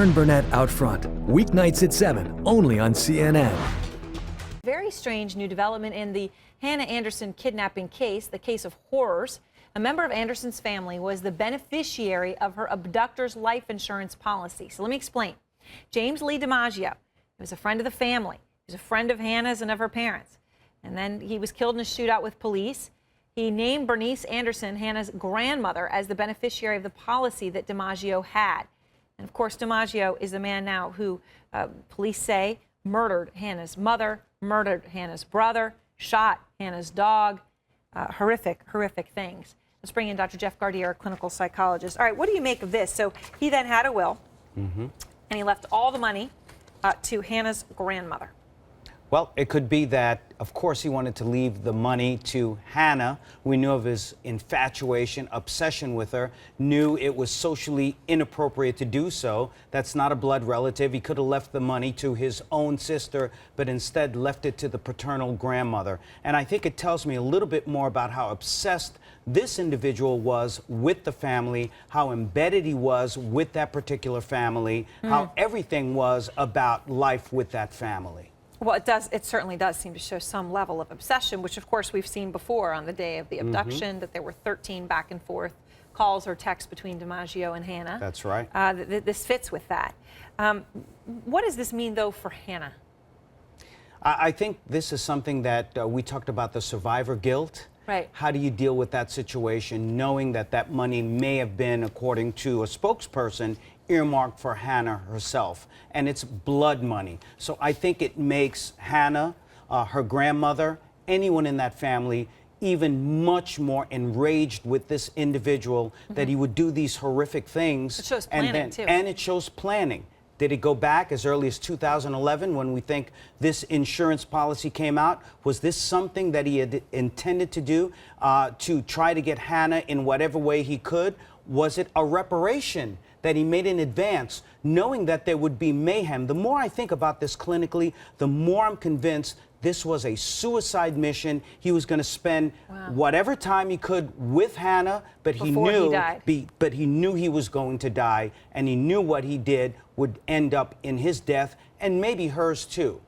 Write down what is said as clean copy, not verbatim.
Erin Burnett Out Front, weeknights at 7, only on CNN. Very strange new development in the Hannah Anderson kidnapping case, the case of horrors. A member of Anderson's family was the beneficiary of her abductor's life insurance policy. So let me explain. James Lee DiMaggio was a friend of the family. He was a friend of Hannah's and of her parents. And then he was killed in a shootout with police. He named Bernice Anderson, Hannah's grandmother, as the beneficiary of the policy that DiMaggio had. And of course, DiMaggio is the man now who police say murdered Hannah's mother, murdered Hannah's brother, shot Hannah's dog. Horrific, horrific things. Let's bring in Dr. Jeff Gardier, a clinical psychologist. All right, what do you make of this? So he then had a will, and he left all the money to Hannah's grandmother. Well, it could be that, of course, he wanted to leave the money to Hannah. We knew of his infatuation, obsession with her, knew it was socially inappropriate to do so. That's not a blood relative. He could have left the money to his own sister, but instead left it to the paternal grandmother. And I think it tells me a little bit more about how obsessed this individual was with the family, how embedded he was with that particular family, how everything was about life with that family. Well, it certainly does seem to show some level of obsession, which of course we've seen before on the day of the abduction, that there were 13 back and forth calls or texts between DiMaggio and Hannah. That's right. This fits with that. What does this mean, though, for Hannah? I think this is something that we talked about, the survivor guilt. Right. How do you deal with that situation, knowing that that money may have been, according to a spokesperson, earmarked for Hannah herself, and it's blood money. So I think it makes Hannah, her grandmother, anyone in that family, even much more enraged with this individual, that he would do these horrific things. It shows planning, too. And it shows planning. Did it go back as early as 2011 when we think this insurance policy came out? Was this something that he had intended to do to try to get Hannah in whatever way he could? Was it a reparation that he made in advance, knowing that there would be mayhem? The more I think about this clinically, the more I'm convinced this was a suicide mission. He was going to spend whatever time he could with Hannah, but he knew he was going to die, and he knew what he did would end up in his death, and maybe hers too.